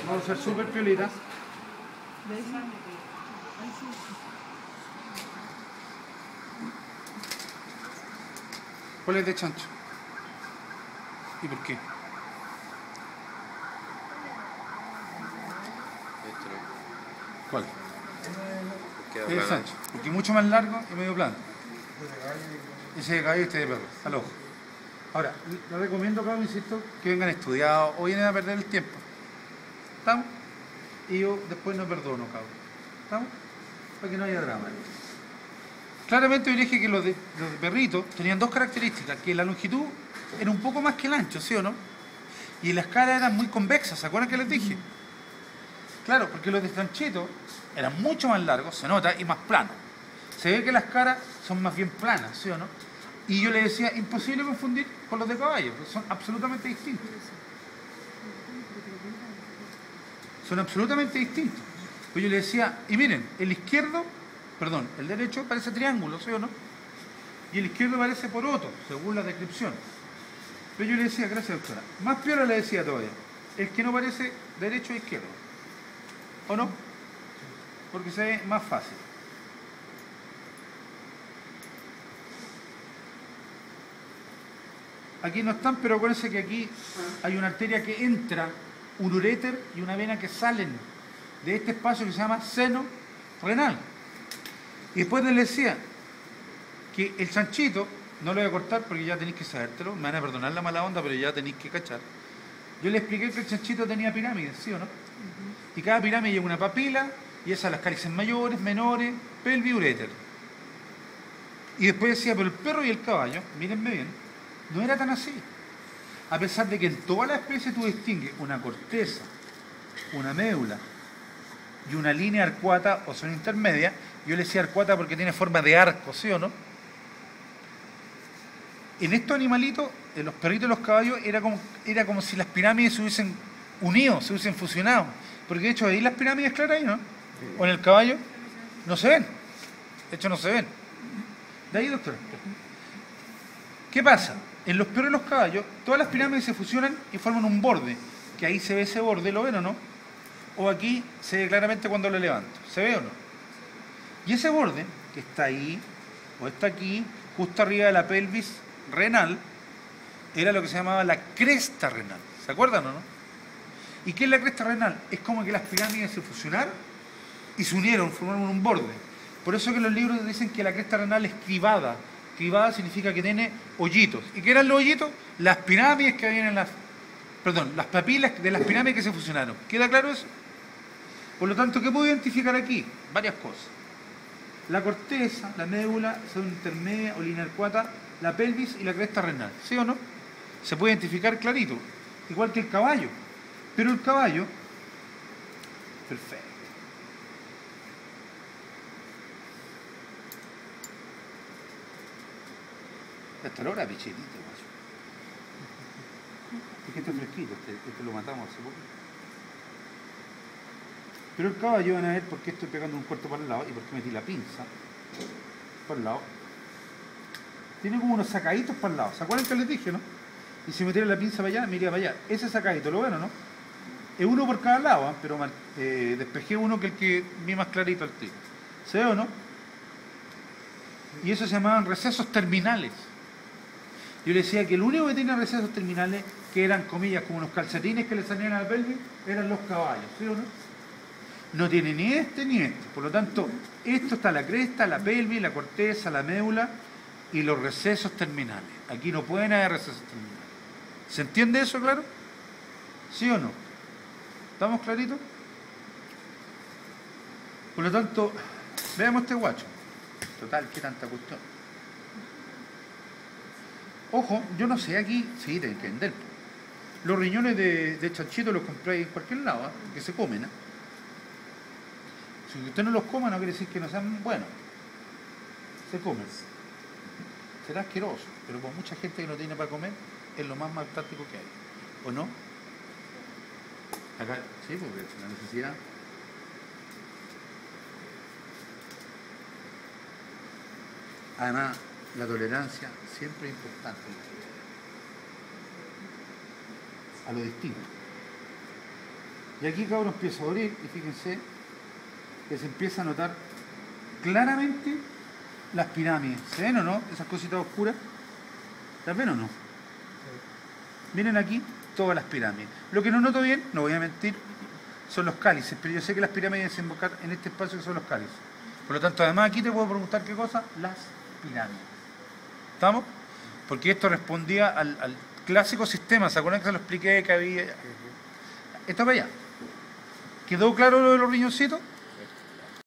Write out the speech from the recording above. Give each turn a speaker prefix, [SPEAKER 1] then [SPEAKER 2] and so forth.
[SPEAKER 1] Vamos a ser súper piolitas. ¿Cuál es de chancho? ¿Y por qué? ¿Cuál? Es de chancho, porque es mucho más largo y medio plano. Ese de caballo y este de perro, al ojo. Ahora, les recomiendo, cabrón, insisto, que vengan estudiados o vienen a perder el tiempo. ¿Estamos? Y yo después no perdono, cabrón. ¿Estamos? Para que no haya drama. Claramente yo dije que los de perritos tenían dos características, que la longitud era un poco más que el ancho, ¿sí o no? Y las caras eran muy convexas, ¿se acuerdan que les dije? Claro, porque los de chanchito eran mucho más largos, se nota, y más planos. Se ve que las caras son más bien planas, ¿sí o no? Y yo le decía, imposible confundir con los de caballo, porque son absolutamente distintos. Son absolutamente distintos. Pues yo le decía, y miren, el izquierdo, perdón, el derecho parece triángulo, ¿sí o no? Y el izquierdo parece poroto, según la descripción. Pero yo le decía, gracias doctora, más peor le decía todavía, el que no parece derecho e izquierdo. ¿O no? Porque se ve más fácil. Aquí no están, pero acuérdense que aquí hay una arteria que entra, un uréter y una vena que salen de este espacio que se llama seno renal. Y después les decía que el chanchito, no lo voy a cortar porque ya tenéis que sabértelo, me van a perdonar la mala onda, pero ya tenéis que cachar. Yo les expliqué que el chanchito tenía pirámides, ¿sí o no? Y cada pirámide lleva una papila, y esas las cálices mayores, menores, pelvis, uréter. Y después decía, pero el perro y el caballo, mírenme bien, no era tan así. A pesar de que en todas las especies tú distingues una corteza, una médula y una línea arcuata o son intermedias, yo le decía arcuata porque tiene forma de arco, ¿sí o no? En estos animalitos, en los perritos y los caballos, era como si las pirámides se hubiesen unido, se hubiesen fusionado. Porque de hecho ahí las pirámides claras ahí, ¿no? O en el caballo, no se ven. De hecho no se ven. De ahí, doctora. ¿Qué pasa? En los perros y los caballos, todas las pirámides se fusionan y forman un borde. Que ahí se ve ese borde, ¿lo ven o no? O aquí se ve claramente cuando lo levanto. ¿Se ve o no? Y ese borde, que está ahí, o está aquí, justo arriba de la pelvis renal, era lo que se llamaba la cresta renal. ¿Se acuerdan o no? ¿Y qué es la cresta renal? Es como que las pirámides se fusionaron y se unieron, formaron un borde. Por eso que los libros dicen que la cresta renal es cribada. Cribada significa que tiene hoyitos. ¿Y qué eran los hoyitos? Las pirámides que habían en las... Perdón, las papilas de las pirámides que se fusionaron. ¿Queda claro eso? Por lo tanto, ¿qué puedo identificar aquí? Varias cosas. La corteza, la médula, son intermedia o línea arcuata, la pelvis y la cresta renal. ¿Sí o no? Se puede identificar clarito. Igual que el caballo. Pero el caballo... Perfecto. Hasta la hora pichitito, macho. Es que este es fresquito, este lo matamos hace poco. Pero el caballo, van a ver por qué estoy pegando un cuarto para el lado y por qué metí la pinza por el lado. Tiene como unos sacaditos para el lado. ¿Se acuerdan que les dije, no? Y si metiera la pinza para allá, me iría para allá. Ese sacadito, ¿lo ven o no? Es uno por cada lado, ¿eh? Pero despejé uno que el que vi más clarito al tiro. ¿Se ve o no? Y eso se llamaban recesos terminales. Yo le decía que el único que tenía recesos terminales, que eran, comillas, como unos calcetines que le salían a la pelvis, eran los caballos, ¿sí o no? No tiene ni este ni este. Por lo tanto, esto está la cresta, la pelvis, la corteza, la médula y los recesos terminales. Aquí no pueden haber recesos terminales. ¿Se entiende eso, claro? ¿Sí o no? ¿Estamos claritos? Por lo tanto, veamos este guacho. Total, ¿qué tanta cuestión? Ojo, yo no sé aquí, sí, tienen que vender. Los riñones de chanchito los compráis en cualquier lado, ¿eh? Que se comen, ¿eh? Si usted no los coma, no quiere decir que no sean buenos. Se comen. Será asqueroso, pero para mucha gente que no tiene para comer, es lo más fantástico que hay. ¿O no? Acá, sí, porque la necesidad. Además, la tolerancia siempre es importante a lo distinto. Y aquí, cabrón, empiezo a abrir y fíjense que se empieza a notar claramente las pirámides. ¿Se ven o no? Esas cositas oscuras. ¿Las ven o no? Miren aquí todas las pirámides. Lo que no noto bien, no voy a mentir, son los cálices, pero yo sé que las pirámides desembocan en este espacio que son los cálices. Por lo tanto, además aquí te puedo preguntar qué cosa, las pirámides. ¿Estamos? Porque esto respondía al clásico sistema, ¿se acuerdan que se lo expliqué que había? Esto para allá. ¿Quedó claro lo de los riñoncitos?